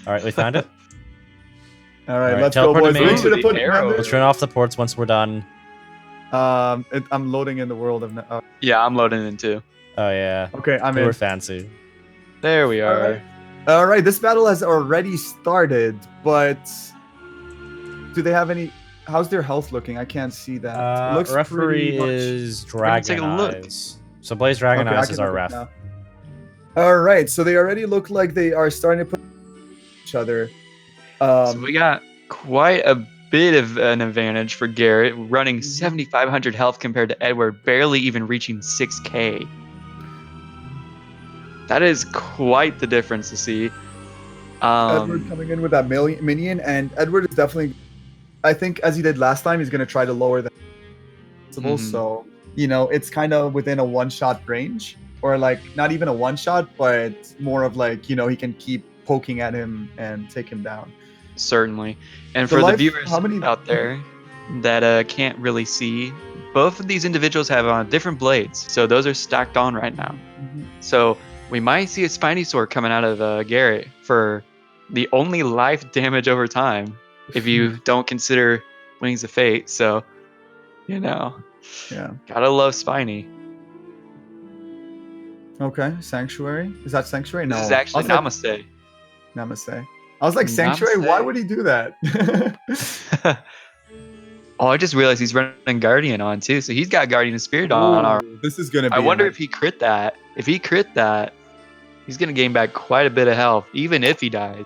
All right, we found it. All right, All right, let's go, teleport to boys. me. Make sure to Ooh, put the arrows. Let's turn off the ports once we're done. I'm loading in the world of. Yeah, I'm loading in too. Oh yeah. Okay, I'm We were in. fancy. There we All are. right. All right, this battle has already started, but do they have any? How's their health looking? I can't see that. It looks Referee pretty much. is take Dragon a look. Eyes. So Blaze Dragon Okay, I Eyes can is our look ref. now. All right, so they already look like they are starting to put each other. So we got quite a bit of an advantage for Garret, running 7,500 health compared to Edward, barely even reaching 6K. That is quite the difference to see. Edward coming in with that minion, and Edward is definitely, I think, as he did last time, he's going to try to lower that. So, you know, it's kind of within a one-shot range, or like not even a one-shot, but more of like, you know, he can keep poking at him and take him down. Certainly. And for the viewers out there that can't really see, both of these individuals have different blades. So those are stacked on right now. So we might see a Spiny Sword coming out of Garret for the only life damage over time, if you don't consider Wings of Fate. So, you know, yeah, gotta love Spiny. Okay, Sanctuary. Is that Sanctuary? No, This is actually Namaste. Namaste. I was like, Sanctuary? Why would he do that? Oh, I just realized he's running Guardian on too. So he's got Guardian Spirit on our. This is gonna be. I wonder if he crit that. If he crit that, he's gonna gain back quite a bit of health, even if he dies.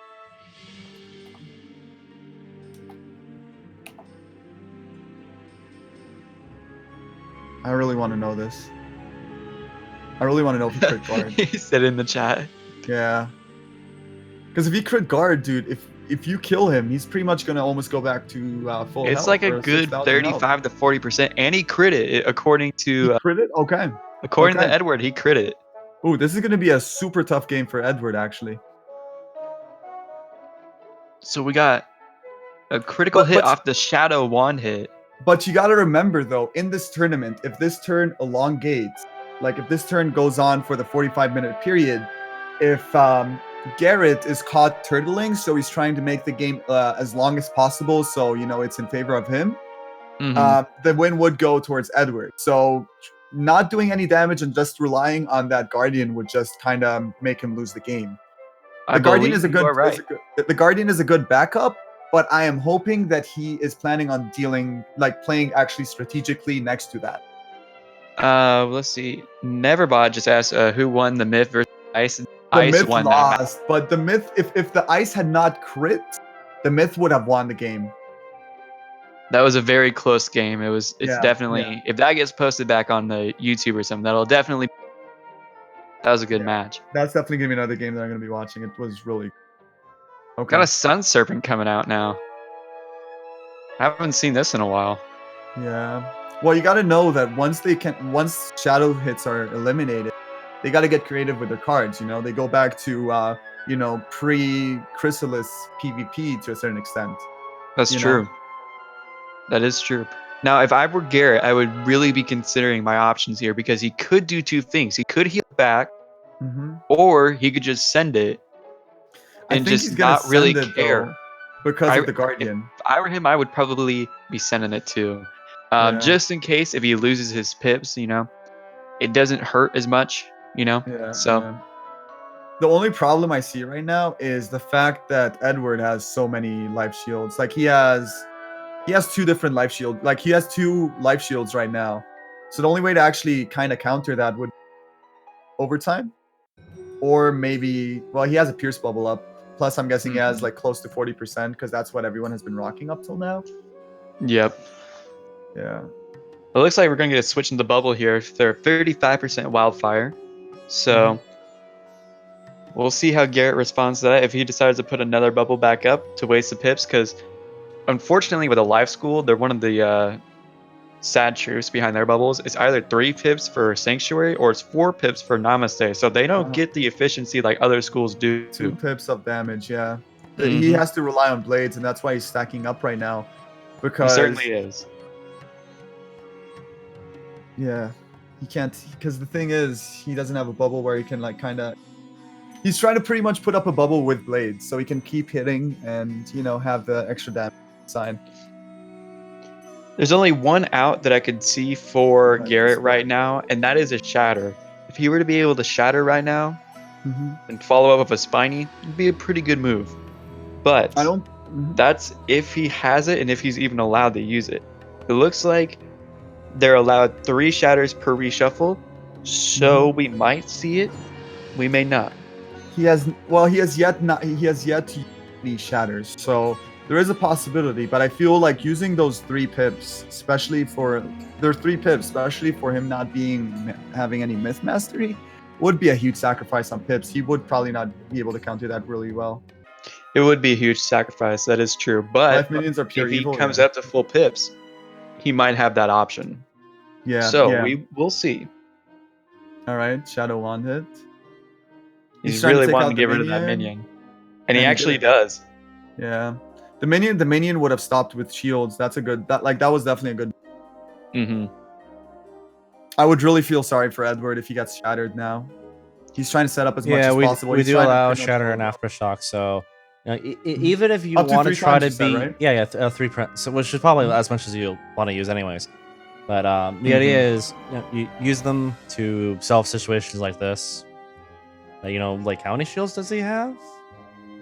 I really want to know this. I really want to know if he crit guard. He said in the chat. Yeah. Because if he crit guard, dude, if you kill him, he's pretty much gonna almost go back to full health. It's like a good 35 to 40%, and he crit it according to. He crit it? Okay. According to Edward, he crit it. Ooh, this is gonna be a super tough game for Edward, actually. So we got a critical hit off the Shadow Wand hit. But you gotta remember though, in this tournament, if this turn elongates, like if this turn goes on for the 45-minute period, if Garret is caught turtling, so he's trying to make the game as long as possible, so you know it's in favor of him, the win would go towards Edward. So not doing any damage and just relying on that Guardian would just kind of make him lose the game. The Guardian is a good, the Guardian is a good backup, but I am hoping that he is planning on playing actually strategically next to that. Let's see. Neverbot just asked who won the Myth versus Ice. The Ice Myth won lost, but the Myth, if the Ice had not crit, the Myth would have won the game. That was a very close game. It's definitely, yeah. if that gets posted back on the YouTube or something, that'll definitely. That was a good match. That's definitely gonna be another game that I'm gonna be watching. It was really. Okay. Got a Sun Serpent coming out now. I haven't seen this in a while. Yeah. Well, you got to know that once shadow hits are eliminated, they got to get creative with their cards. You know, they go back to you know, pre-Chrysalis PvP to a certain extent. That's true. That is true. Now, if I were Garret, I would really be considering my options here because he could do two things. He could heal back, or he could just send it and just not really care. Because of the Guardian. If I were him, I would probably be sending it too. Just in case if he loses his pips, you know, it doesn't hurt as much, you know? The only problem I see right now is the fact that Edward has so many life shields. Like he has 2 different life shields. Like he has 2 life shields right now. So the only way to actually kind of counter that would overtime, or maybe, well, he has a Pierce Bubble up. Plus, I'm guessing he has like close to 40% because that's what everyone has been rocking up till now. Yep. Yeah. It looks like we're going to get a switch in the bubble here. They're 35% Wildfire. So we'll see how Garret responds to that. If he decides to put another bubble back up to waste the pips, because unfortunately with a life school, they're one of the sad truths behind their bubbles. It's either 3 pips for Sanctuary or it's 4 pips for Namaste. So they don't get the efficiency like other schools do. 2 pips of damage, yeah. He has to rely on blades, and that's why he's stacking up right now. Because he certainly is. Yeah, he can't, because the thing is, he doesn't have a bubble where he can like kind of. He's trying to pretty much put up a bubble with blades so he can keep hitting and, you know, have the extra damage side. There's only one out that I could see for Right, Garret this right now, and that is a shatter. If he were to be able to shatter right now Mm-hmm. and follow up with a spiny, it'd be a pretty good move. But I don't. that's if he has it and if he's even allowed to use it. It looks like they're allowed 3 shatters per reshuffle, so we might see it. We may not. He has yet to use any shatters, so there is a possibility. But I feel like using those 3 pips, especially for him not having any myth mastery, would be a huge sacrifice on pips. He would probably not be able to counter that really well. It would be a huge sacrifice, that is true. But Life minions are pure if he evil. comes yeah. up to full pips, he might have that option. Yeah. So yeah. we'll see. All right, Shadow Wand hit. He's trying to really take wanting out to the get rid of that minion. And he he actually did. does. Yeah. The minion would have stopped with shields. That's a good. That was definitely a good. Mm-hmm. I would really feel sorry for Edward if he gets shattered now. He's trying to set up as much Yeah, as possible. we He's do trying to allow pretty much shatter and go- aftershock, so you know, even if you Up to want to 3 try times to you said, be, right? yeah, 3 so which is probably as much as you want to use anyways. But the idea is, you know, you use them to solve situations like this. You know, like how many shields does he have?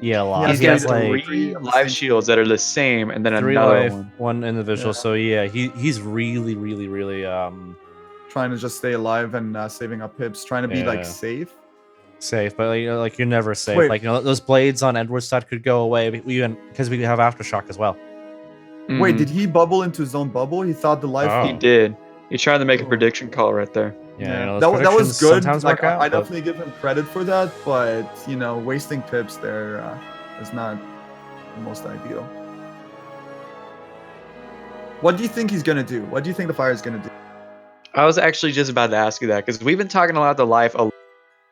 Yeah, a lot. He's He got has, like, 3 of the live same shields that are the same, and then 3 another life, one. 1 individual. Yeah. So yeah, he's really trying to just stay alive and saving up pips, trying to be like Yeah. safe. safe, but you know, like you're never safe. Wait. Like, you know, those blades on Edward's side could go away, because we have aftershock as well. Wait, Mhm. did he bubble into his own bubble? He thought the life. Oh. He did. He tried to make a Oh. prediction call right there. Yeah, you know, that those was predictions good. sometimes Like, work out, I but- definitely give him credit for that, but you know, wasting pips there is not the most ideal. What do you think he's gonna do? What do you think the fire is gonna do? I was actually just about to ask you that because we've been talking about the life.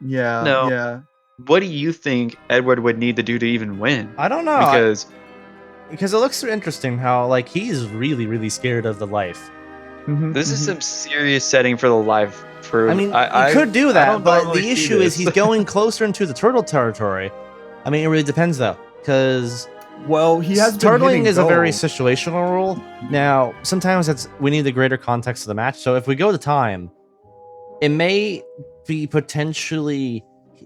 Yeah, No. yeah. What do you think Edward would need to do to even win? I don't know, because it looks so interesting how like he's really scared of the life. This is some serious setting for the life. For I mean, I he could do I that, don't but normally the see issue is this. he's going closer into the turtle territory. I mean, it really depends though, because Well, he has been turtling hitting is a very goal. situational rule. Now, sometimes we need the greater context of the match. So if we go to time, it may be potentially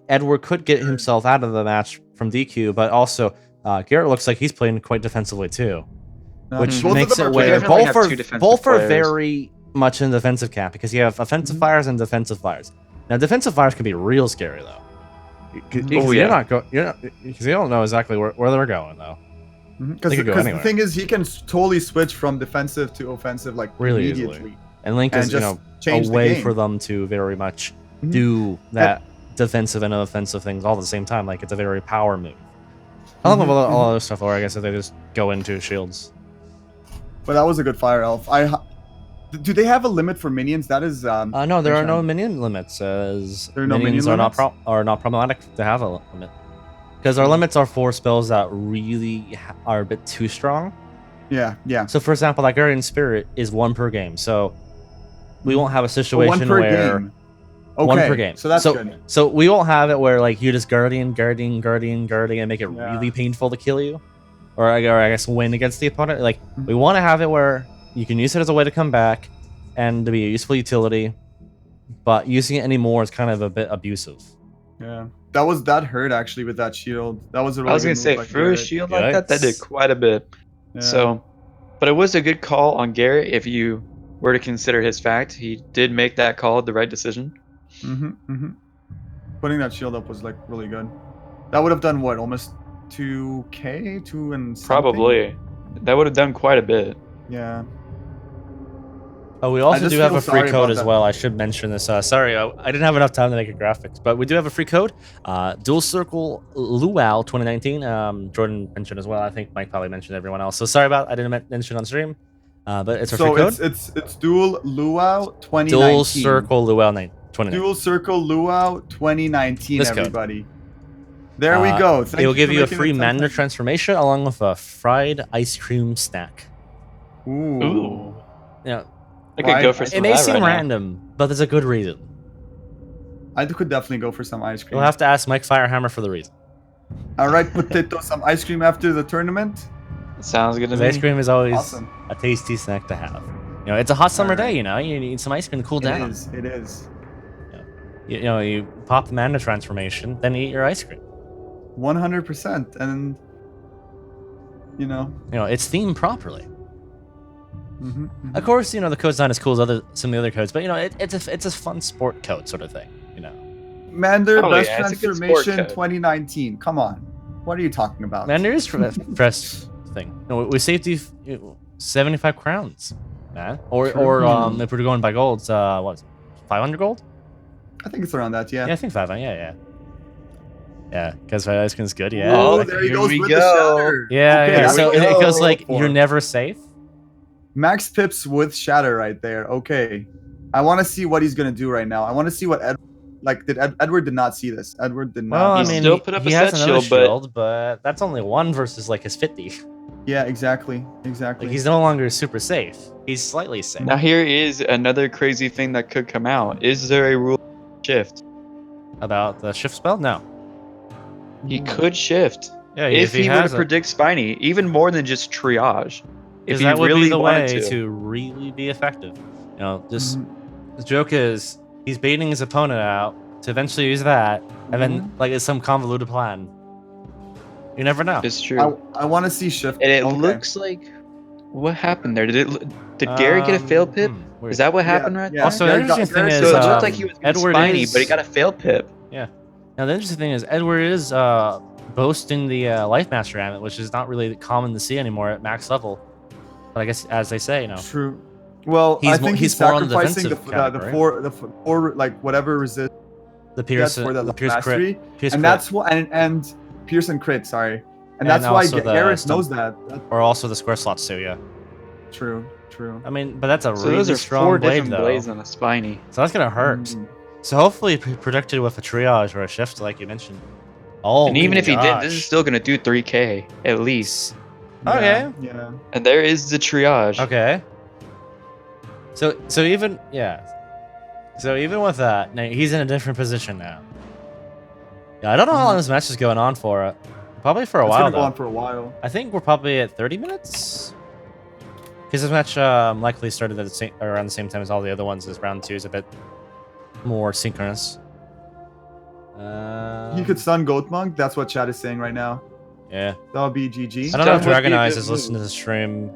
Edward could get himself out of the match from DQ, but also Garret looks like he's playing quite defensively too, which both of makes them it are where definitely have 2 both defensive are players. very much in the defensive camp because you have offensive fires and defensive fires. Now, defensive fires can be real scary though, because yeah. because you don't know exactly where they're going though. Because They could go the anywhere. thing is, he can totally switch from defensive to offensive like Really immediately. easily. And Link And is, you just know, change a the way game. for them to very much Mhm. do that defensive and offensive things all at the same time. Like, it's a very power move. I love all other stuff, or I guess if they just go into shields. But that was a good fire elf. Do they have a limit for minions? That is No, there are no Sunshine. minion limits, as There are no minions minion are limits? not problematic to have a limit. Because our limits are for spells that really are a bit too strong. yeah. So, for example, like Guardian Spirit is 1 per game, so we won't have a Oh, situation 1 per where... game. Okay, 1 per game. So that's good. So we won't have it where like you just guardian and make it Yeah. really painful to kill you, or I guess win against the opponent. Like we want to have it where you can use it as a way to come back and to be a useful utility, but using it anymore is kind of a bit abusive. Yeah, that hurt actually with that shield. That was a really I was good gonna move say by for a Garret. shield like that did Yikes. quite a bit. Yeah. So, but it was a good call on Garret. If you were to consider his fact, he did make that call, the right decision. Putting that shield up was like really good. That would have done what, almost 2k, 2 and something? Probably. That would have done quite a bit. Yeah. Oh, we also just do have feel a free sorry code about as that. well. I should mention this. Sorry, I didn't have enough time to make a graphics, but we do have a free code. DuelCircle Luau 2019. Jordan mentioned as well. I think Mike probably mentioned everyone else. So sorry about I didn't mention on stream, but it's a free code. So it's Duel Luau 2019. DuelCircle Luau 2019. DuelCircle Luau 2019. This code. Everybody. There we go. Thank It will give for you a making free it 10 mana seconds. transformation along with a fried ice cream snack. Ooh. Yeah, I could go for It some it may of that seem right now. random, but there's a good reason. I could definitely go for some ice cream. You'll have to ask Mike Firehammer for the reason. All right, potato, some ice cream after the tournament. Sounds good to Because me. ice cream is always Awesome. a tasty snack to have. You know, it's a hot summer Alright. day. You know, you need some ice cream to cool down. It is. It is. You know, you pop the mana transformation, then you eat your ice cream. 100%, and you know. You know, it's themed properly. Mhm, Of course, you know the code's not as cool as some of the other codes, but you know it's a fun sport code sort of thing. You know, Mander Oh, best yeah, it's a good sport transformation code. 2019. Come on, what are you talking about? man, there is press thing. You know, we saved you 75 crowns, man. Or True. if we're going by golds, what is it, 500 gold? I think it's around that. Yeah. Yeah, I think 500. Yeah, because ice cream's good. Yeah. Oh, Like, there he here goes we with go. the shatter. Yeah, Okay, yeah. there So we it go. goes like For you're never safe. Max Pips with shatter right there. Okay, I want to see what he's gonna do right now. I want to see what Edward did not see this. Edward did not. Well, I He mean, still put up he a has set another shield, but- but that's only one versus like his 50. Yeah, exactly. Like he's no longer super safe. He's slightly safe. Now here is another crazy thing that could come out. Is there a rule shift? About the shift spell? No. He could shift. Yeah, If he were has to it. predict Spiny, even more than just triage. If Because he that would really be the wanted way to. to really be effective. You know, just Mhm. the joke is he's baiting his opponent out to eventually use that, and then like it's some convoluted plan. You never know. It's true. I want to see shift. And it Okay. looks like what happened there? Did Gary get a fail pip? Weird. Is that what Yeah, happened right yeah. there? Also, the Gary got- interesting thing Gary- is So it um, looked like he was gonna Edward Spiny, is, but he got a fail pip. Now the interesting thing is Edward is boasting the life master amulet, which is not really common to see anymore at max level. But I guess as they say, you know, True. Well, I He's think more- he's he's more on the sacrificing defensive the category. four like whatever resist the he gets Pierce, for the Pierce mastery, crit, Pierce and crit, that's what and Pearson crit. Sorry, and And that's why also the Garrett stump. knows that. That's or also the square slots too. Yeah, true. True. I mean, but that's a So really those are strong four blade different though. blades on a Spiny. So that's gonna hurt. Mm. So hopefully predicted with a triage or a shift, like you mentioned. Oh, And even if he did, this is gosh. still gonna do 3k at least. Okay. Yeah. And there is the triage. Okay. So even So even with that, now he's in a different position now. Yeah, I don't know how long this match is going on for. Probably for a It's while gonna go though. on for a while. I think we're probably at 30 minutes. Because this match likely started at around the same time as all the other ones. This round 2 is a bit more synchronous. He could stun Goat Monk. That's what chat is saying right now. Yeah. That would be GG. I don't know if Stun would be a Dragon Eyes good is move. listening to the stream.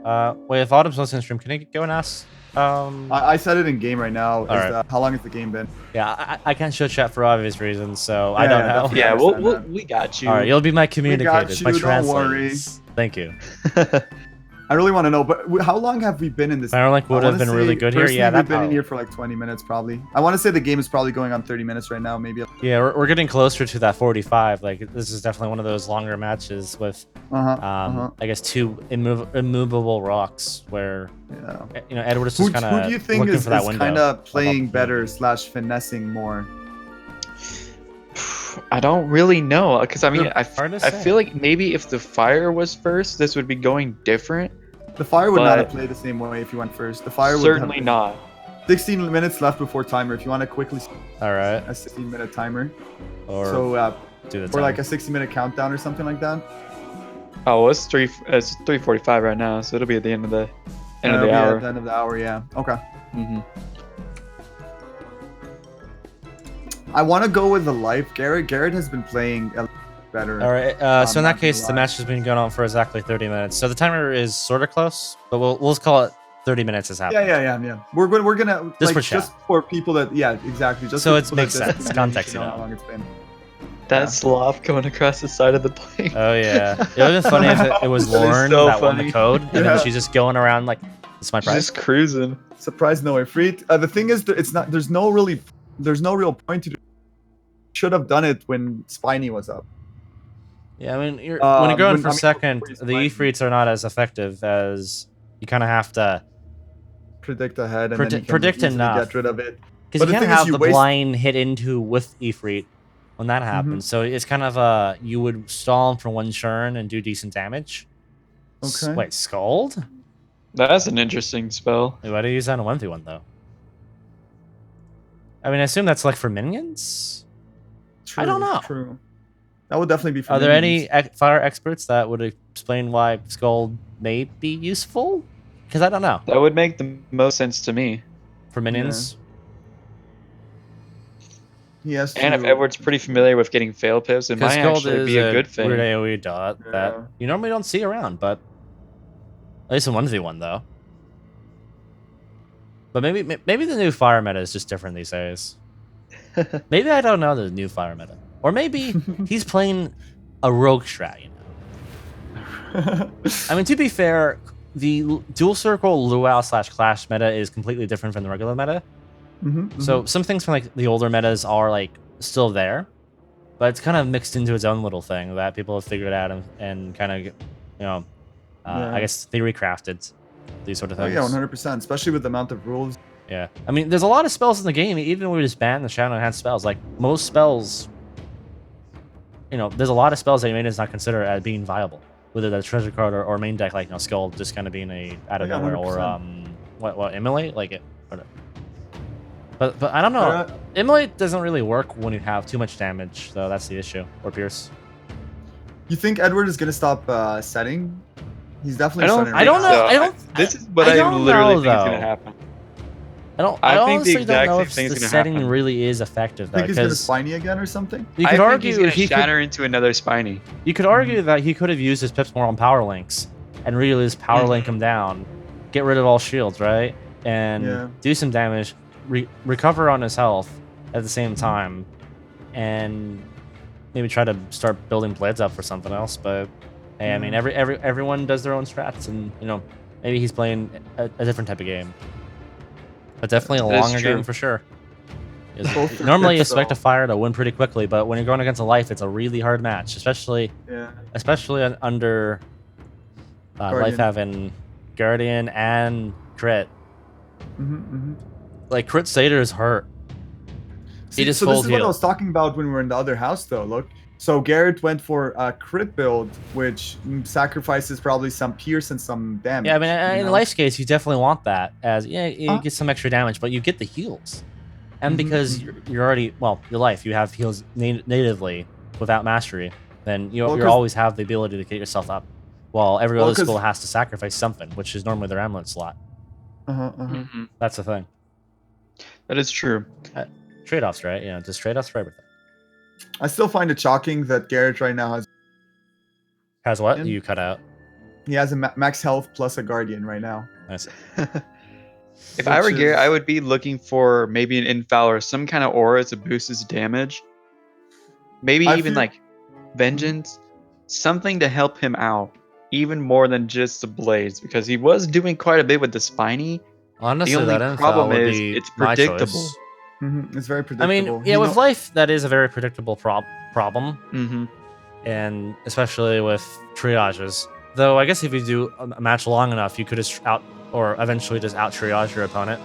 Wait, if Autumn's listening to the stream, can I go and ask? I said it in game right now. Alright. How long has the game been? Yeah, I can't show chat for obvious reasons, so I Yeah, don't yeah, know. definitely. Yeah, understand that. we got you. All right, you'll be my communicators, you, my don't translators. Thank you. I really want to know, but how long have we been in this? Firelink would I have wanna been really say, good here. personally, Yeah, that we've been in probably. here for like 20 minutes probably. I want to say the game is probably going on 30 minutes right now, maybe. Yeah, we're getting closer to that 45. Like this is definitely one of those longer matches with, I guess, two immovable rocks where Yeah. you know Edward is Who just kind do you of think looking is for that window. kind of playing opportunity. better / finessing more? I don't really know because I mean Hard to I say. feel like maybe if the fire was first, this would be going different. The fire would not have But- played the same way if you went first. The fire would Certainly have not. 16 minutes left before timer. If you want to quickly All right, a 16-minute timer, or so do the or like time. a 60-minute countdown or something like that. Oh, well, it's 3:45 right now, so it'll be at the end of the It'll be hour. At the end of the hour, yeah. Okay. hmm I want to go with the life. Garrett has been playing a lot better. All right. So in not that case, gonna the lie. match has been going on for exactly 30 minutes. So the timer is sort of close, but we'll just call it 30 minutes is happening. Yeah. We're gonna Just like, for chat. just for people that exactly. Just So for it people makes that sense. just Context, know you know. how long it's been. That sloth going across the side of the plane. Oh yeah. It would have been funny if it was That is Lauren so that won funny. the code, and Yeah. then she's just going around like, "It's my prize." Just cruising. Surprise, no way. Free. The thing is, that it's not. There's no real point to do. Should have done it when Spiny was up. Yeah, I mean, when you're going when- for I mean, second, before the he's Ifrits are not as effective as you kind of have to, Predict ahead and then you can predict easily enough. get rid of it. because But you the can't thing is, have you the waste- blind hit into with Ifrit when that happens. So it's kind of you would stall him for one turn and do decent damage. Okay. Wait, Scald? That's an interesting spell. Wait, why do you use that on a 1v1 though? I mean, I assume that's like for minions. True, I don't know. True. That would definitely be for Are there minions. any fire experts that would explain why Skull may be useful? Because I don't know. That would make the most sense to me. For minions? He has And if to- Edward's pretty familiar with getting fail pips, it Because might Gold actually is be a good thing. weird AoE dot that Yeah. you normally don't see around, but at least in 1v1 though. But maybe the new fire meta is just different these days. Maybe I don't know the new fire meta. Or maybe he's playing a rogue strat, you know. I mean, to be fair, the DuelCircle Luau / Clash meta is completely different from the regular meta. So some things from like the older metas are like still there, but it's kind of mixed into its own little thing that people have figured out and kind of, you know, I guess they recrafted these sort of Oh things. yeah, 100%. Especially with the amount of rules. Yeah, I mean, there's a lot of spells in the game. Even when we just ban the shadow enhanced spells, like most spells, you know, there's a lot of spells that you may just not consider as being viable, whether that's treasure card or main deck, like, you know, Skull just kind of being a out of Yeah, nowhere, or 100%. what immolate, like it. But I don't know. But, Immolate doesn't really work when you have too much damage, though. That's the issue. Or Pierce. you think Edward is gonna stop setting? He's definitely. starting I don't right know. now. I don't. This is what I I don't literally know, think is though. gonna happen. I I think the honestly don't exact know same if thing's the gonna setting happen. really is effective, though. Think he's gonna Because spiny again or something? you I could think argue he's gonna he could. shatter into another spiny. You could argue that he could have used his pips more on power links and really just power link him down, get rid of all shields, right? And Yeah. do some damage, recover on his health at the same time, and maybe try to start building blades up for something else. But hey, I mean, everyone does their own strats, and you know, maybe he's playing a different type of game. But definitely a That is longer true. game for sure. Both are Normally, you good, expect though. a fire to win pretty quickly, but when you're going against a life, it's a really hard match, especially Yeah. under life Guardian. having Guardian and crit. Like crit Satyr is hurt. See, just so this full is what I heal. was talking about when we were in the other house, though. Look, so Garrett went for a crit build, which sacrifices probably some pierce and some damage. Yeah, I mean, you in know? Life's case, you definitely want that, as yeah, you get some extra damage, but you get the heals, and because you're already your life, you have heals natively without mastery, then you 'cause- always have the ability to get yourself up, while every other 'cause- school has to sacrifice something, which is normally their amulet slot. That's the thing. That is true. Trade-offs, right? You know, just trade-offs for everything. I still find it shocking that Garrett right now Has what? And- You cut out. he has a max health plus a guardian right now. Nice. If I were Which Garrett, is- I would be looking for maybe an infoul or some kind of aura to boost his damage. Maybe I even feel- like vengeance, something to help him out, even more than just the blades, because he was doing quite a bit with the spiny. Honestly, only that problem info would is be it's my predictable. choice. It's very I predictable. mean, yeah, You with know- life, that is a very predictable problem, Mm-hmm. and especially with triages. Though I guess if you do a match long enough, you could just eventually just out triage your opponent.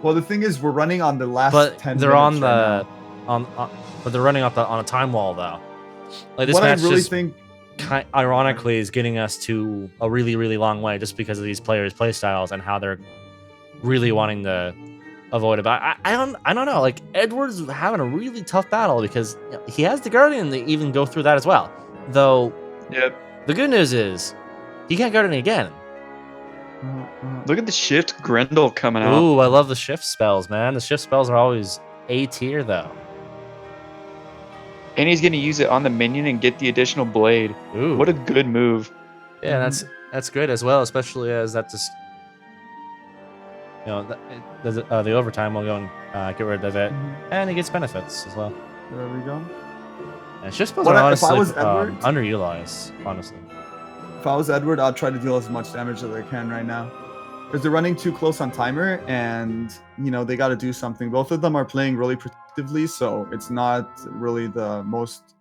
Well, the thing is, we're running on the last But 10 they're minutes on right the now. but they're running on a time wall though. Like this What I match really just think, ironically is getting us to a really long way just because of these players' play styles and how they're really wanting to avoid it. But I don't know. Like Edward's having a really tough battle because he has the Guardian to even go through that as well. Though Yep. the good news is he can't Guardian again. Look at the shift Grendel coming out. Ooh, I love the shift spells, man. The shift spells are always A tier though. And he's going to use it on the minion and get the additional blade. Ooh, What a good move. yeah, that's great as well, especially as that just the overtime will go and get rid of it, and he gets benefits as well. There we go. And shift spells What are if I honestly was Edward? underutilized, honestly. If I was Edward, I'd try to deal as much damage as I can right now. Because they're running too close on timer, and, you know, they got to do something. Both of them are playing really protectively, so it's not really the most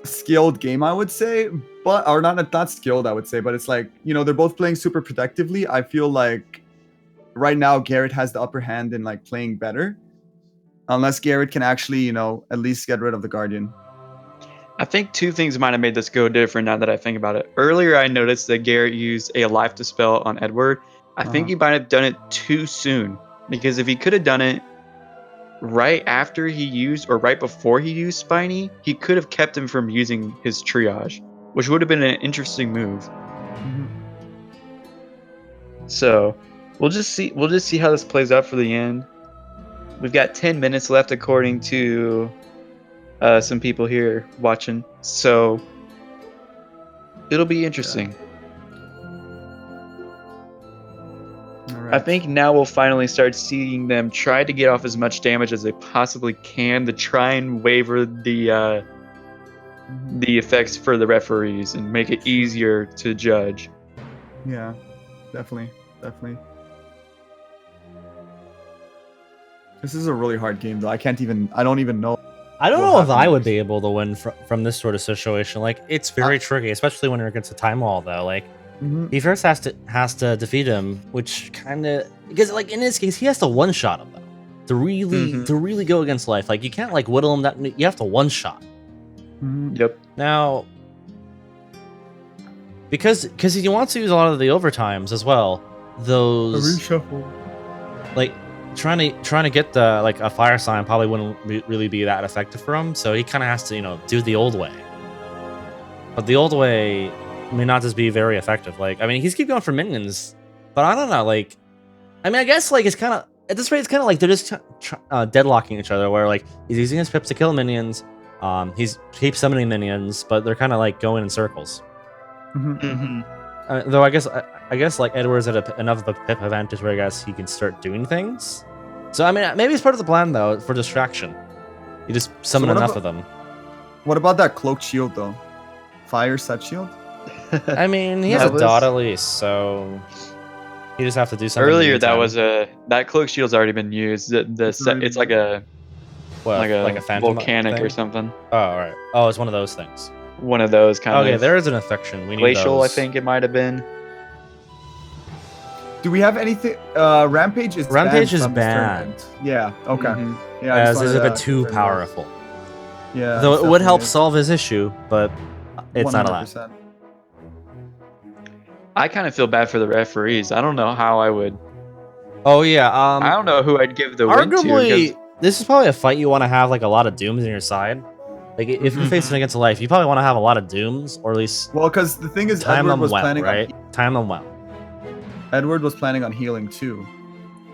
skilled game, I would say. But, or not skilled, I would say, but it's like, you know, they're both playing super protectively. I feel like right now Garrett has the upper hand in, like, playing better. Unless Garrett can actually, you know, at least get rid of the Guardian. I think two things might have made this go different now that I think about it. Earlier, I noticed that Garrett used a life dispel on Edward. I think he might have done it too soon. Because if he could have done it right after he used, or right before he used Spiny, he could have kept him from using his triage, which would have been an interesting move. Mhm. So we'll just see how this plays out for the end. We've got 10 minutes left according to some people here watching. So it'll be interesting. All right. I think now we'll finally start seeing them try to get off as much damage as they possibly can to try and waver the effects for the referees and make it easier to judge. Yeah, definitely. This is a really hard game, though. I don't even know. I don't What know if I happened would next? be able to win from this sort of situation. Like, it's very tricky, especially when you're against a time wall, though. Like, Mhm. he first has to defeat him, which kind of, because like in this case, he has to one shot him though to really go against life. Like, you can't like whittle him that. You have to one shot. Mhm. Yep. Now, because he wants to use a lot of the overtimes as well. A Those reshuffle. like trying to get the like a fire sign probably wouldn't really be that effective for him. So he kind of has to do the old way. But the old way may not just be very effective. Like, I mean, he's keep going for minions, but I don't know. Like, I mean, I guess like it's kind of at this rate, it's kind of like they're just deadlocking each other. Where like he's using his pips to kill minions. He's keeps summoning minions, but they're kind of like going in circles. Mhm. Though I guess like Edward's at enough of a pip advantage where I guess he can start doing things. So I mean, maybe it's part of the plan though for distraction. You just summon what enough about- of them. What about that cloak shield, though? Fire set shield? I mean, he has That a was- dot at least, so you just have to do something. Earlier, in the that meantime. was that cloak shield's already been used. It's like a What, like a phantom volcanic thing? or something. Oh, all right. Oh, it's one of those things. One of those kind Okay, of. there is an infection. We need Glacial, I those. think it might have been. Do we have anything? Rampage is Rampage is from this banned. tournament. Yeah. Okay. Mhm. Yeah. I As just is a wanted bit to too confirm that. powerful. Yeah. Though it would help definitely solve his issue, but it's not allowed. 100%. I kind of feel bad for the referees. I don't know how I would. Oh yeah. I don't know who I'd give the win to. Arguably, 'cause- this is probably a fight you want to have like a lot of dooms on your side. Like if you're Mhm. facing against a life, you probably want to have a lot of dooms, or at least Well, because the thing is, time Edward them was well, planning right? Time them well. Edward was planning on healing too.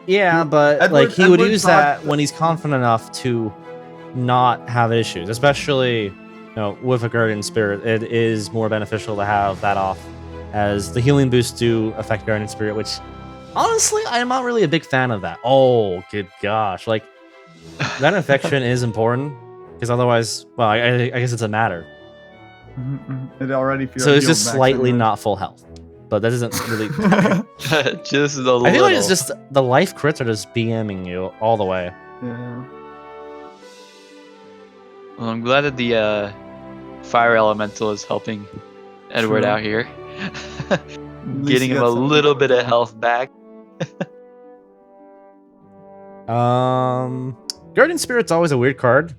Yeah, but Edward- like he would Edward use thought- that when he's confident enough to not have issues, especially with a guardian spirit. It is more beneficial to have that off, as the healing boosts do affect guardian spirit, which honestly I'm not really a big fan of that. Oh, good gosh, like that infection is important because otherwise, well, I guess it's a matter. It already feels. So it's just slightly not full health, but that doesn't really. just a little. I feel like it's just the life crits are just BMing you all the way. Yeah. Well, I'm glad that the fire elemental is helping Edward True. out here, least getting he him got a some- little bit of health back. Guardian Spirit's always a weird card.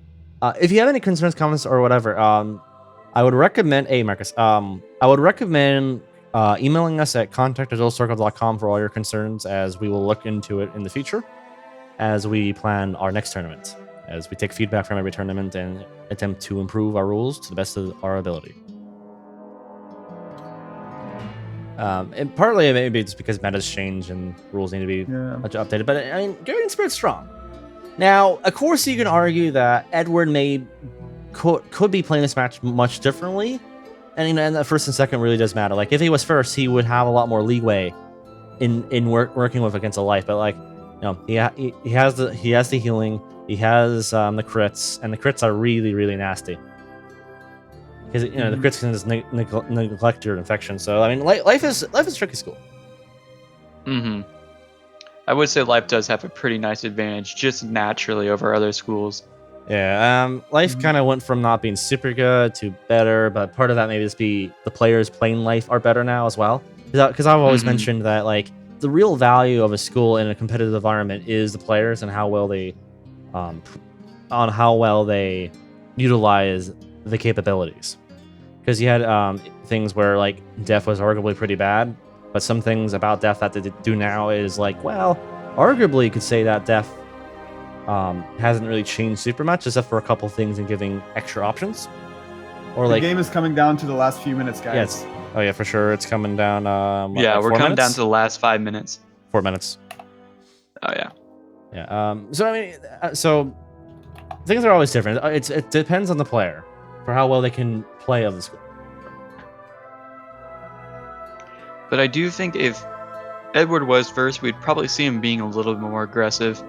If you have any concerns, comments, or whatever, I would recommend. Hey, Marcus. I would recommend emailing us at contact@duelcircle.com for all your concerns, as we will look into it in the future as we plan our next tournament, as we take feedback from every tournament and attempt to improve our rules to the best of our ability. And partly maybe it's because meta's changed and rules need to be Yeah. much updated, but I mean, Guardian Spirit's strong. Now, of course, you can argue that Edward could be playing this match much differently, and the first and second really does matter. Like if he was first, he would have a lot more leeway in working with against a life. But like, he has the healing, he has the crits, and the crits are really nasty because the crits can just neglect your infection. So I mean, life is tricky school. Mm-hmm. I would say Life does have a pretty nice advantage just naturally over other schools. Yeah, Life kind of went from not being super good to better, but part of that maybe just be the players playing Life are better now as well. Because I've always mentioned that like the real value of a school in a competitive environment is the players and how well they, utilize the capabilities. Because you had things where like Def was arguably pretty bad, but some things about Def that they do now is like, well, arguably, you could say that Def hasn't really changed super much, except for a couple things and giving extra options. Or The like, game is coming down to the last few minutes, guys. yes. Oh yeah, for sure. It's coming down. Yeah, we're 4 coming down minutes? to the last 5 minutes. 4 minutes. Oh yeah. Yeah. So I mean, so things are always different. It depends on the player for how well they can play of the school. But I do think if Edward was first, we'd probably see him being a little bit more aggressive.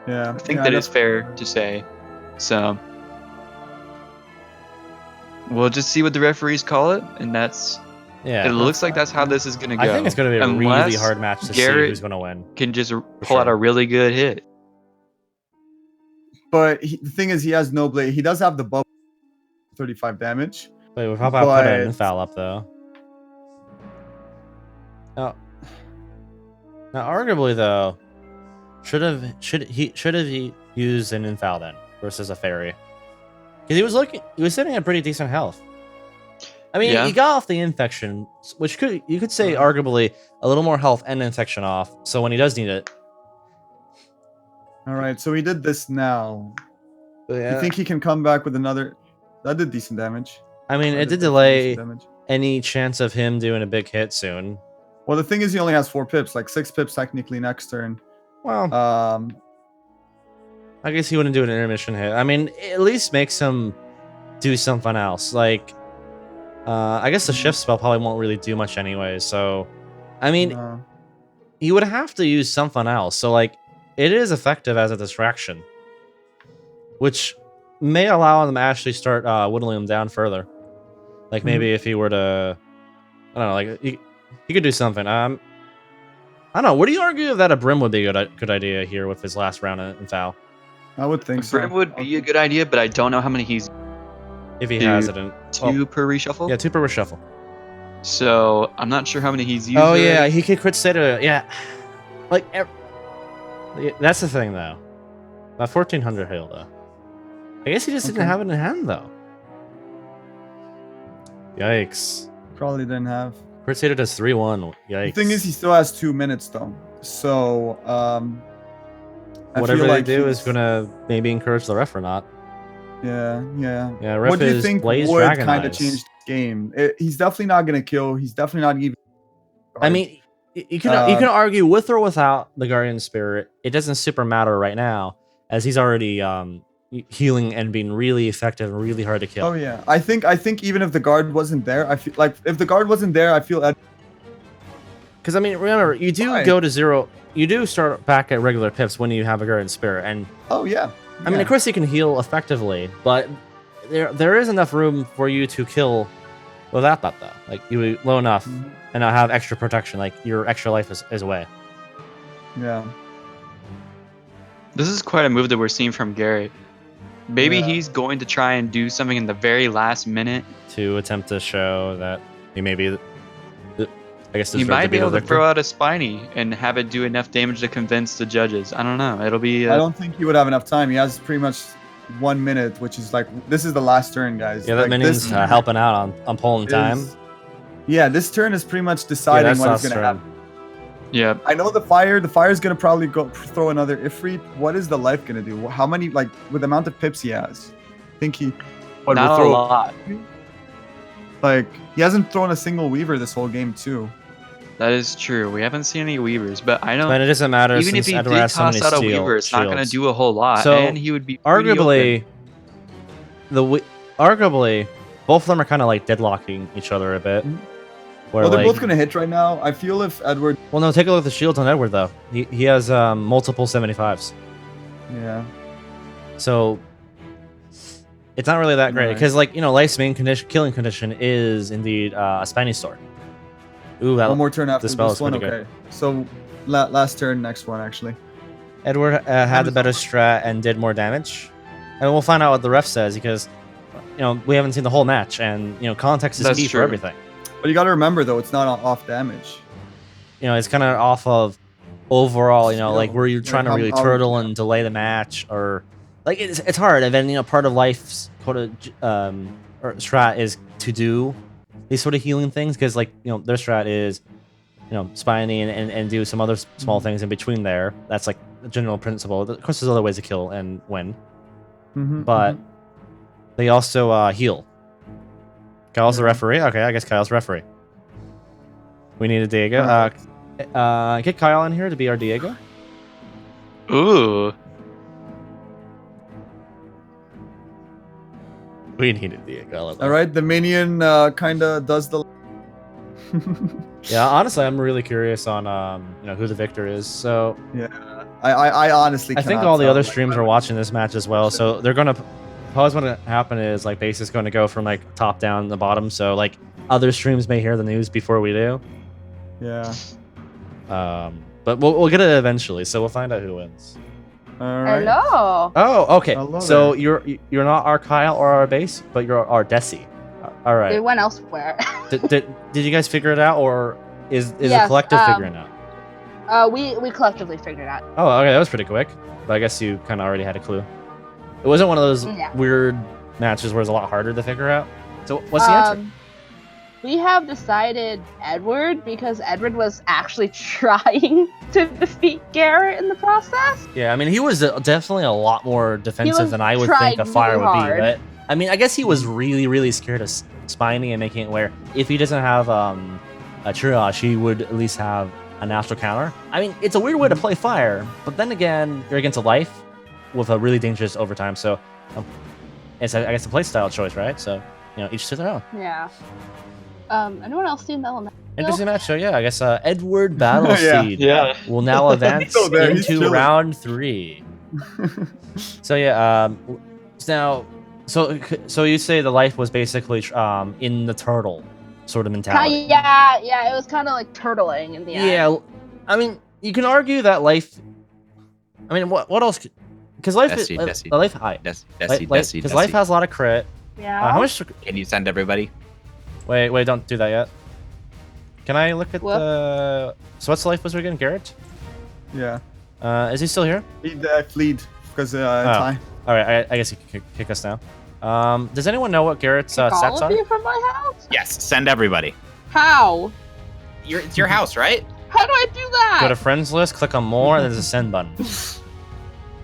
Yeah. I think that is fair to say. So we'll just see what the referees call it, and that's. Yeah. It looks like that's how this is gonna go. I think it's going to be a really Unless hard match to Garret see who's going to win. Can just pull out a really good hit. But the thing is, he has no blade. He does have the bubble, 35 damage. Wait, we'll probably put an foul up though. Now, arguably though, should he used an infoul then versus a fairy? Because he was sitting at pretty decent health. I mean, Yeah. he got off the infection, which you could say arguably a little more health and infection off. So when he does need it, All right, so he did this now. yeah. You think he can come back with another? That did decent damage. I mean, That it did decent delay damage. any chance of him doing a big hit soon. Well, the thing is, he only has 4 pips, like 6 pips technically next turn. Well, Um, I guess he wouldn't do an intermission hit. I mean, at least makes him do something else. Like, I guess the shift spell probably won't really do much anyway. So, I mean, he would have to use something else. So, like, it is effective as a distraction, which may allow him to actually start whittling him down further. Like, maybe if he were to, I don't know, like, he could do something. I don't know. Would you argue that a Brim would be a good idea here with his last round in foul? I would think so. Brim would be a good idea, but I don't know how many he's If he Dude, has it in 2 per reshuffle. Yeah, 2 per reshuffle. So I'm not sure how many he's used. Oh yeah, he could crit state it. Yeah, like yeah, that's the thing though. About 1400 hail though. I guess he just didn't Okay. have it in hand though. Yikes! Probably didn't have. Crit state does 3-1. Yikes! The thing is, he still has 2 minutes though. So, I whatever feel they like do is he's- gonna maybe encourage the ref or not. Yeah. Yeah, ref What do you is think Blaze would Dragon kind of Eyes. change the game? He's definitely not gonna kill. He's definitely not even. I mean, you can argue with or without the Guardian Spirit. It doesn't super matter right now, as he's already healing and being really effective and really hard to kill. Oh yeah, I think even if the guard wasn't there, I feel like if the guard wasn't there, I feel that. Because I mean, remember, you do Why? go to 0. You do start back at regular pips when you have a Guardian Spirit, and Oh yeah. I mean, of course, you can heal effectively, but there is enough room for you to kill without that though. Like you low enough Mhm. and not have extra protection. Like your extra life is away. Yeah. This is quite a move that we're seeing from Garret. Maybe Yeah. he's going to try and do something in the very last minute. To attempt to show that he may be, I guess, He deserved might to be able the to victor. throw out a spiny and have it do enough damage to convince the judges. I don't know. It'll be. I don't think he would have enough time. He has pretty much 1 minute, which is like this is the last turn, guys. Yeah, that like, minion's this helping out on pulling time. is- Yeah, this turn is pretty much deciding that's what's last gonna turn. happen. Yeah. I know the fire's gonna probably go throw another Ifrit. What is the life gonna do? How many, like, with the amount of pips he has? I think he would Not a throw lot. like he hasn't thrown a single weaver this whole game too. That is true. We haven't seen any weavers, but I don't. But it doesn't matter Even if since he Edward did has so many toss out a steel weaver, it's not going to shields. do a whole lot, So, and he would be pretty open. Arguably, both of them are kind of like deadlocking each other a bit. Mhm. Where Well, they're like, both gonna hit right now. I feel if Edward, well, no, take a look at the shields on Edward though. He has multiple 75s, yeah, so it's not really that great Right. because, like, you know, life's main killing condition is indeed a Spiny Sword. Ooh, that one more turn after spell this is one. pretty good. Okay, so last turn, next one actually. Edward had the better strat and did more damage, and we'll find out what the ref says because, you know, we haven't seen the whole match, and you know, context is That's key true. for everything. But you got to remember though, it's not off damage. You know, it's kind of off of overall, you know, Skill. like where you're Like trying to how- really how- turtle and delay the match, or like it's hard. And then, you know, part of life's quota or strat is to do these sort of healing things because, like, you know, their strat is Spiny and do some other small things in between there. That's like the general principle. Of course, there's other ways to kill and win, but they also heal. Kyle's the referee. Okay, I guess Kyle's referee. We need a Diego. Get Kyle in here to be our Diego. Ooh. We need a Diego. All right, the minion kind of does the. Yeah, honestly, I'm really curious on who the victor is. So yeah, I honestly. I think all the other streams are watching this match as well. So they're gonna. What's gonna happen is like base is going to go from like top down to the bottom. So like other streams may hear the news before we do. Yeah. But we'll get it eventually. So we'll find out who wins. All right. Hello. Oh, okay. Hello So there. you're not our Kyle or our base, but you're our Desi. All right. They went elsewhere. did you guys figure it out, or is the Yes, collective figuring it out? We collectively figured it out. Oh, okay, that was pretty quick. But I guess you kind of already had a clue. It wasn't one of those weird matches where it's a lot harder to figure out. So what's the answer? We have decided Edward because Edward was actually trying to defeat Garret in the process. Yeah, I mean, he was definitely a lot more defensive than I would think a fire would be. But I mean, I guess he was really, really scared of Spiny and making it where if he doesn't have a triage, he would at least have a natural counter. I mean, it's a weird way to play fire, but then again, you're against a life with a really dangerous overtime. So it's, I guess, a playstyle choice, right? So, each to their own. Yeah. Anyone else seen the element? Interesting match. So yeah, I guess Edward Battlesteed Yeah. will now advance into round 3. So yeah, now, so you say the life was basically in the turtle sort of mentality. Yeah, it was kind of like turtling in the end. Yeah, I mean, you can argue that life. I mean, what else? Because life is life high. Because life has a lot of crit. Yeah. How much? Can you send everybody? Wait, don't do that yet. Can I look at the... So what's the life was again, Garret? Yeah. Is he still here? He fled because time. All right, I guess he can kick us now. Does anyone know what Garrett's stats all of are? you from my house? Yes, send everybody. How? It's your house, right? How do I do that? Go to friends list, click on more, and there's a send button.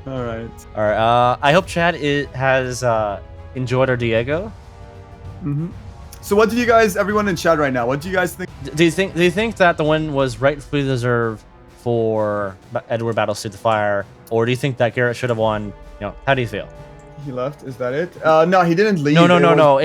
All right. All right. I hope Chad has enjoyed our Diego. So what do you guys, everyone in chat right now, what do you guys think? Do you think that the win was rightfully deserved for Edward Battlesteed the Fire, or do you think that Garret should have won? How do you feel? He left. Is that it? No, he didn't leave. No.